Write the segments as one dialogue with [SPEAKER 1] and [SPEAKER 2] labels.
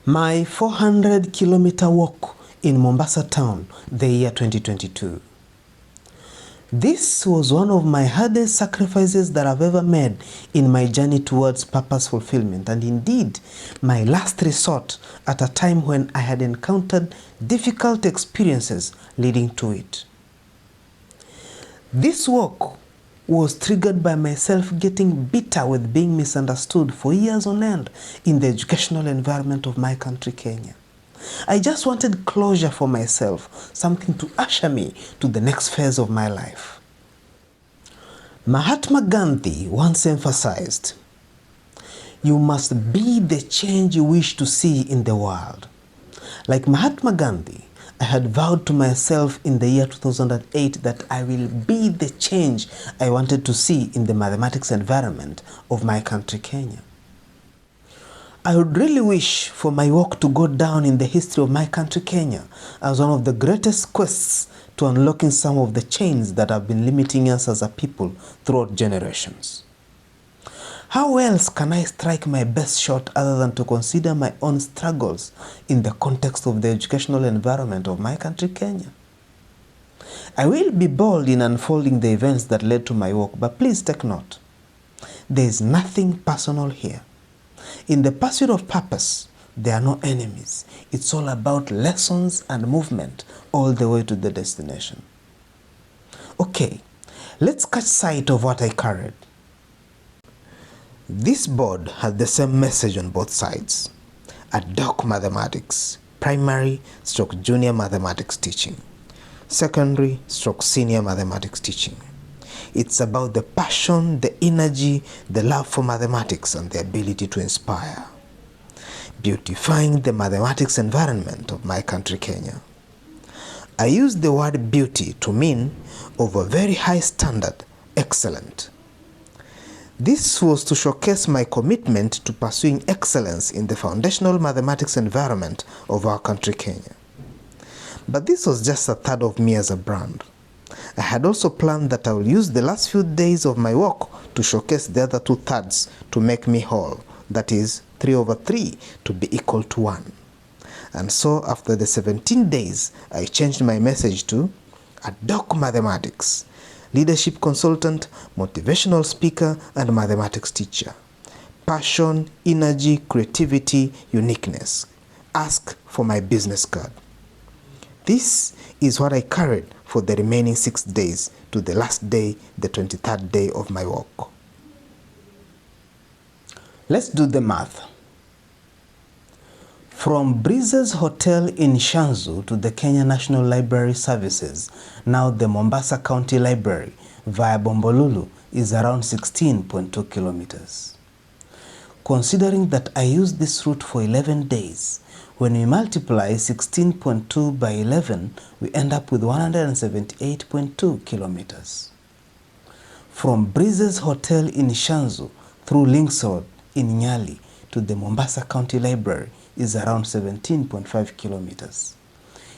[SPEAKER 1] My 400-kilometer walk in Mombasa town the year 2022. This was one of my hardest sacrifices that I've ever made in my journey towards purpose fulfillment, and indeed my last resort at a time when I had encountered difficult experiences leading to it. This walk was triggered by myself getting bitter with being misunderstood for years on end in the educational environment of my country, Kenya. I just wanted closure for myself, something to usher me to the next phase of my life. Mahatma Gandhi once emphasized, "You must be the change you wish to see in the world." Like Mahatma Gandhi, I had vowed to myself in the year 2008 that I will be the change I wanted to see in the mathematics environment of my country, Kenya. I would really wish for my work to go down in the history of my country, Kenya, as one of the greatest quests to unlocking some of the chains that have been limiting us as a people throughout generations. How else can I strike my best shot other than to consider my own struggles in the context of the educational environment of my country, Kenya? I will be bold in unfolding the events that led to my work, but please take note. There is nothing personal here. In the pursuit of purpose, there are no enemies. It's all about lessons and movement all the way to the destination. Okay, let's catch sight of what I carried. This board had the same message on both sides. Doc mathematics, primary/junior mathematics teaching, secondary/senior mathematics teaching. It's about the passion, the energy, the love for mathematics and the ability to inspire. Beautifying the mathematics environment of my country, Kenya. I use the word beauty to mean of a very high standard, excellent. This was to showcase my commitment to pursuing excellence in the foundational mathematics environment of our country, Kenya. But this was just a third of me as a brand. I had also planned that I will use the last few days of my work to showcase the other 2/3 to make me whole, that is, 3/3 to be equal to 1. And so after the 17 days, I changed my message to Doc mathematics, leadership consultant, motivational speaker, and mathematics teacher. Passion, energy, creativity, uniqueness. Ask for my business card. This is what I carried for the remaining 6 days to the last day, the 23rd day of my work. Let's do the math. From Breezes Hotel in Shanzu to the Kenya National Library Services, now the Mombasa County Library, via Bombolulu, is around 16.2 kilometers. Considering that I used this route for 11 days, when we multiply 16.2 by 11, we end up with 178.2 kilometers. From Breezes Hotel in Shanzu through Links Road in Nyali to the Mombasa County Library is around 17.5 kilometers.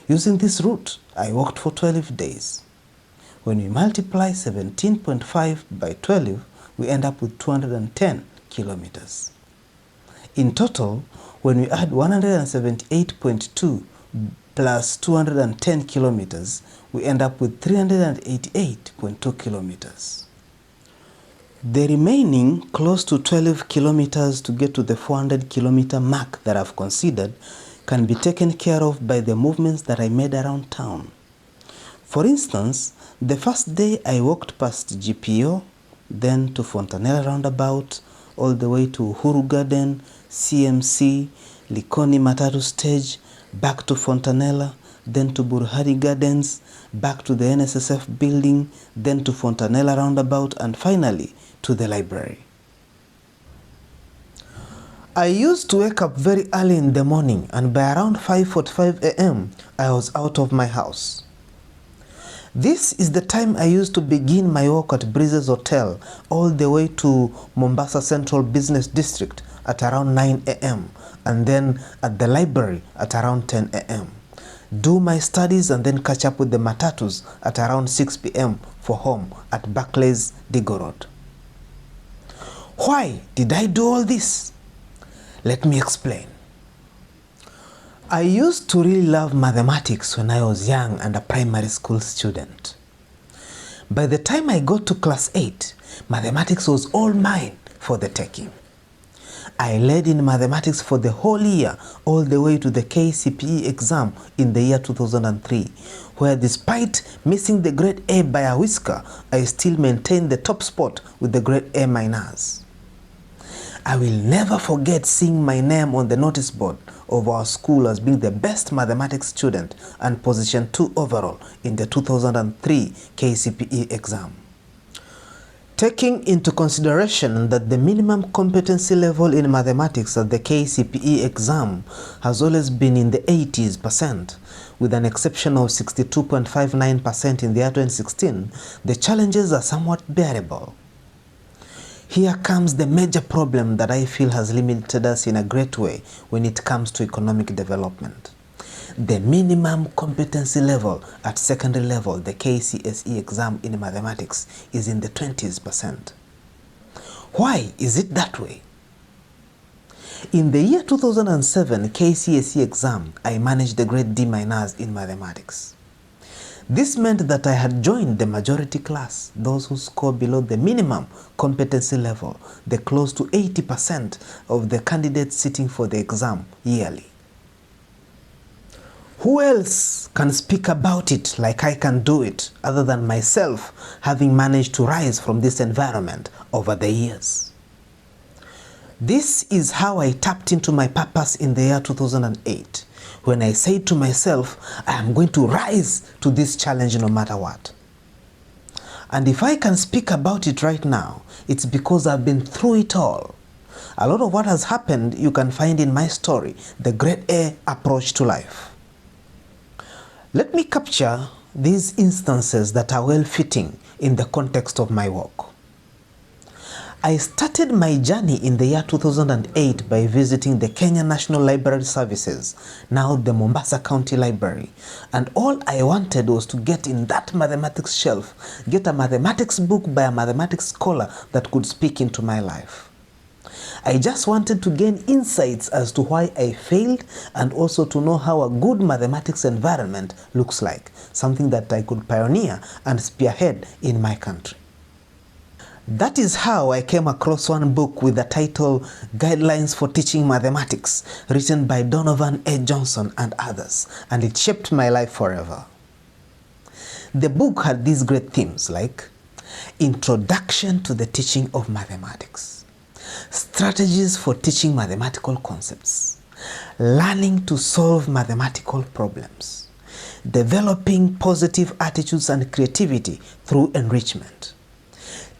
[SPEAKER 1] Using this route, I walked for 12 days. When we multiply 17.5 by 12, we end up with 210 kilometers. In total, when we add 178.2 plus 210 kilometers, we end up with 388.2 kilometers. The remaining close to 12 kilometers to get to the 400-kilometer mark that I've considered can be taken care of by the movements that I made around town. For instance, the first day I walked past GPO, then to Fontanella roundabout, all the way to Uhuru Garden, CMC, Likoni Matatu stage, back to Fontanella, then to Burhari Gardens, back to the NSSF building, then to Fontanella roundabout, and finally to the library. I used to wake up very early in the morning, and by around 5:45 a.m. I was out of my house. This is the time I used to begin my walk at Breezes Hotel all the way to Mombasa Central Business District at around 9 a.m. and then at the library at around 10 a.m. Do my studies and then catch up with the matatus at around 6 p.m. for home at Barclays Digo Road. Why did I do all this? Let me explain. I used to really love mathematics when I was young and a primary school student. By the time I got to class 8, mathematics was all mine for the taking. I led in mathematics for the whole year, all the way to the KCPE exam in the year 2003, where despite missing the grade A by a whisker, I still maintained the top spot with the grade A minus. I will never forget seeing my name on the notice board of our school as being the best mathematics student and position 2 overall in the 2003 KCPE exam. Taking into consideration that the minimum competency level in mathematics at the KCPE exam has always been in the 80s%, with an exception of 62.59% in the year 2016, the challenges are somewhat bearable. Here comes the major problem that I feel has limited us in a great way when it comes to economic development. The minimum competency level at secondary level, the KCSE exam in mathematics, is in the 20s%. Why is it that way? In the year 2007 KCSE exam, I managed the grade D- in mathematics. This meant that I had joined the majority class, those who score below the minimum competency level, the close to 80% of the candidates sitting for the exam yearly. Who else can speak about it like I can do it, other than myself, having managed to rise from this environment over the years? This is how I tapped into my purpose in the year 2008, when I said to myself, I am going to rise to this challenge no matter what. And if I can speak about it right now, it's because I've been through it all. A lot of what has happened you can find in my story, the grade A approach to life. Let me capture these instances that are well fitting in the context of my work. I started my journey in the year 2008 by visiting the Kenya National Library Services, now the Mombasa County Library, and all I wanted was to get in that mathematics shelf, get a mathematics book by a mathematics scholar that could speak into my life. I just wanted to gain insights as to why I failed and also to know how a good mathematics environment looks like, something that I could pioneer and spearhead in my country. That is how I came across one book with the title Guidelines for Teaching Mathematics, written by Donovan A. Johnson and others, and it shaped my life forever. The book had these great themes like Introduction to the Teaching of Mathematics, Strategies for Teaching Mathematical Concepts, Learning to Solve Mathematical Problems, Developing Positive Attitudes and Creativity through Enrichment,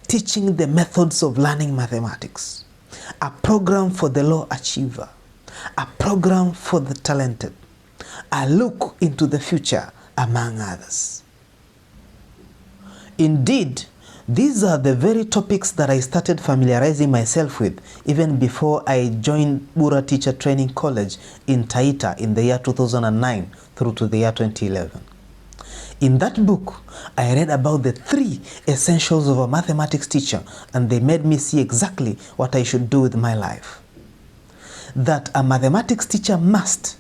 [SPEAKER 1] Teaching the Methods of Learning Mathematics, a program for the low achiever, a program for the talented, a look into the future, among others. Indeed, these are the very topics that I started familiarizing myself with even before I joined Bura Teacher Training College in Taita in the year 2009 through to the year 2011. In that book, I read about the 3 essentials of a mathematics teacher, and they made me see exactly what I should do with my life. That a mathematics teacher must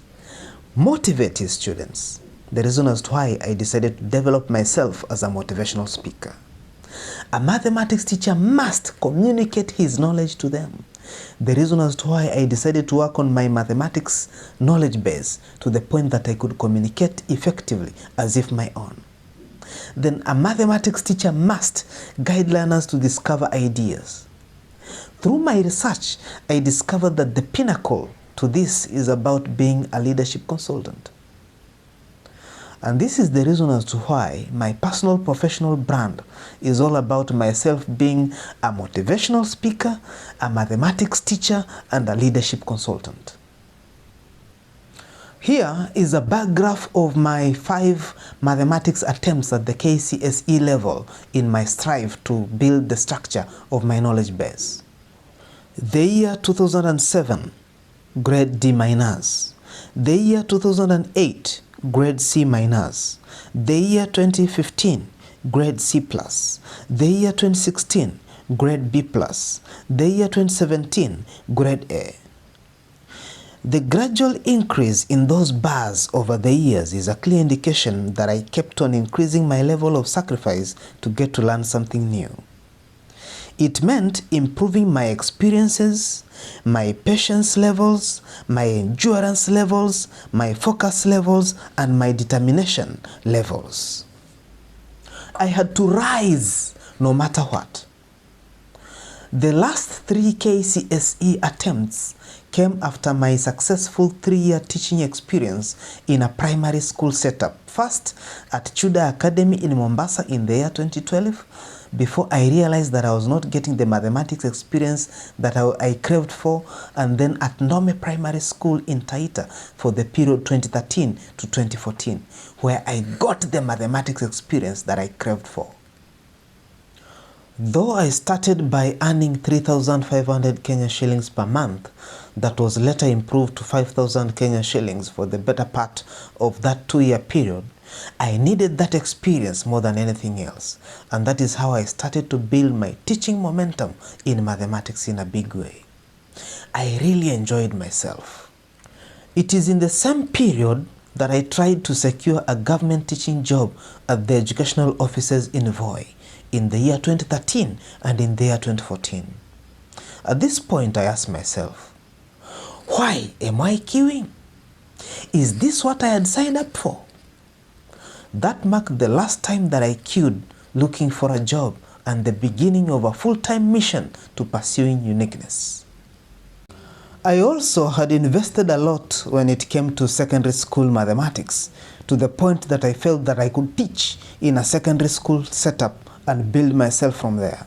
[SPEAKER 1] motivate his students. The reason as to why I decided to develop myself as a motivational speaker. A mathematics teacher must communicate his knowledge to them. The reason as to why I decided to work on my mathematics knowledge base to the point that I could communicate effectively as if my own. Then a mathematics teacher must guide learners to discover ideas. Through my research, I discovered that the pinnacle to this is about being a leadership consultant. And this is the reason as to why my personal professional brand is all about myself being a motivational speaker, a mathematics teacher, and a leadership consultant. Here is a bar graph of my 5 mathematics attempts at the KCSE level in my strive to build the structure of my knowledge base. The year 2007, grade D-. The year 2008, grade C-. The year 2015, grade C+. The year 2016, grade B+. The year 2017, grade A. The gradual increase in those bars over the years is a clear indication that I kept on increasing my level of sacrifice to get to learn something new. It meant improving my experiences, my patience levels, my endurance levels, my focus levels, and my determination levels. I had to rise no matter what. The last 3 KCSE attempts came after my successful 3-year teaching experience in a primary school setup. First at Chuda Academy in Mombasa in the year 2012, before I realized that I was not getting the mathematics experience that I craved for, and then at Nome Primary School in Taita for the period 2013 to 2014, where I got the mathematics experience that I craved for. Though I started by earning 3,500 Kenya shillings per month, that was later improved to 5,000 Kenya shillings for the better part of that 2-year period, I needed that experience more than anything else, and that is how I started to build my teaching momentum in mathematics in a big way. I really enjoyed myself. It is in the same period that I tried to secure a government teaching job at the educational offices in Voi in the year 2013 and in the year 2014. At this point, I asked myself, why am I queuing? Is this what I had signed up for? That marked the last time that I queued looking for a job and the beginning of a full-time mission to pursuing uniqueness. I also had invested a lot when it came to secondary school mathematics, to the point that I felt that I could teach in a secondary school setup and build myself from there.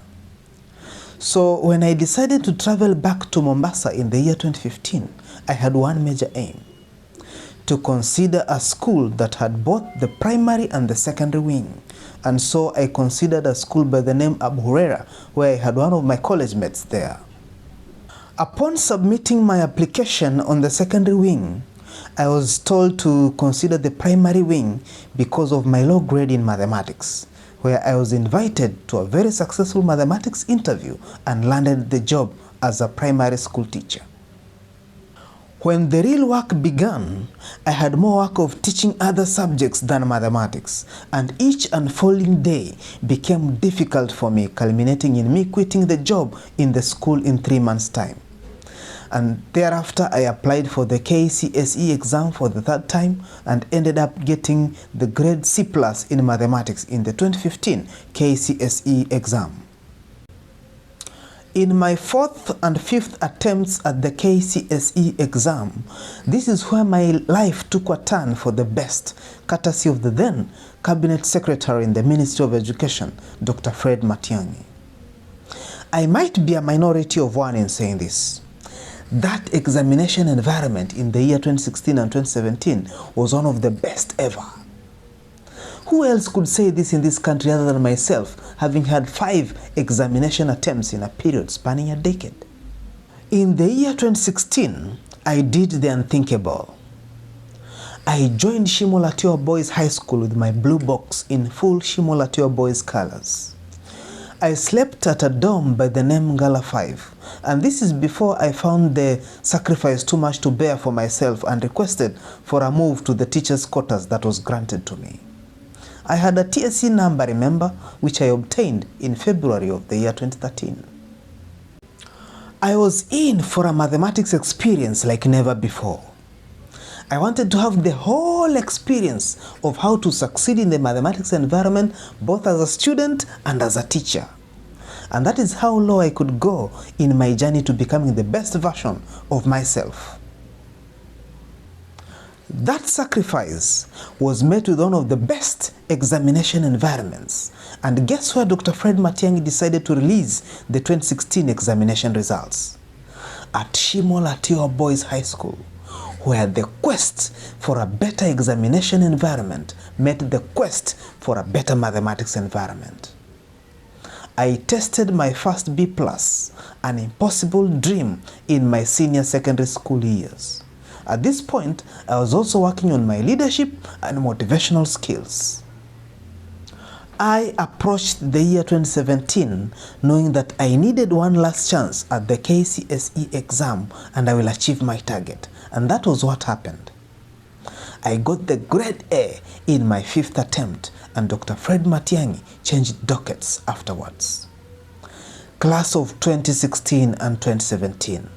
[SPEAKER 1] So when I decided to travel back to Mombasa in the year 2015, I had one major aim: to consider a school that had both the primary and the secondary wing. And so I considered a school by the name Abu Huraira, where I had one of my college mates there. Upon submitting my application on the secondary wing, I was told to consider the primary wing because of my low grade in mathematics, where I was invited to a very successful mathematics interview and landed the job as a primary school teacher. When the real work began, I had more work of teaching other subjects than mathematics, and each unfolding day became difficult for me, culminating in me quitting the job in the school in 3 months' time. And thereafter, I applied for the KCSE exam for the 3rd time and ended up getting the grade C+ in mathematics in the 2015 KCSE exam. In my 4th and 5th attempts at the KCSE exam, this is where my life took a turn for the best, courtesy of the then Cabinet Secretary in the Ministry of Education, Dr. Matiang'i. I might be a minority of one in saying this. That examination environment in the year 2016 and 2017 was one of the best ever. Who else could say this in this country other than myself, having had 5 examination attempts in a period spanning a decade? In the year 2016, I did the unthinkable. I joined Shimo Tewa Boys High School with my blue box in full Shimo Tewa Boys colors. I slept at a dorm by the name Gala 5, and this is before I found the sacrifice too much to bear for myself and requested for a move to the teacher's quarters that was granted to me. I had a TSC number, remember, which I obtained in February of the year 2013. I was in for a mathematics experience like never before. I wanted to have the whole experience of how to succeed in the mathematics environment, both as a student and as a teacher. And that is how low I could go in my journey to becoming the best version of myself. That sacrifice was met with one of the best examination environments. And guess where Dr. Matiang'i decided to release the 2016 examination results? At Shimo Tewa Boys High School, where the quest for a better examination environment met the quest for a better mathematics environment. I tested my first B+, an impossible dream in my senior secondary school years. At this point, I was also working on my leadership and motivational skills. I approached the year 2017 knowing that I needed one last chance at the KCSE exam and I will achieve my target. And that was what happened. I got the grade A in my 5th attempt, and Dr. Fred Matiang'i changed dockets afterwards. Class of 2016 and 2017.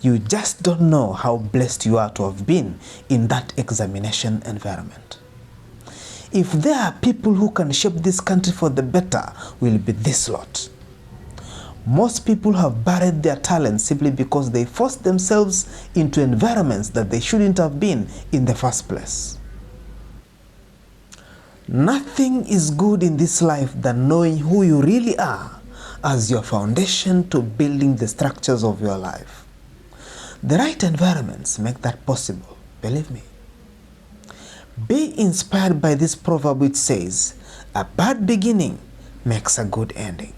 [SPEAKER 1] You just don't know how blessed you are to have been in that examination environment. If there are people who can shape this country for the better, will be this lot. Most people have buried their talents simply because they forced themselves into environments that they shouldn't have been in the first place. Nothing is good in this life than knowing who you really are as your foundation to building the structures of your life. The right environments make that possible, believe me. Be inspired by this proverb which says, a bad beginning makes a good ending.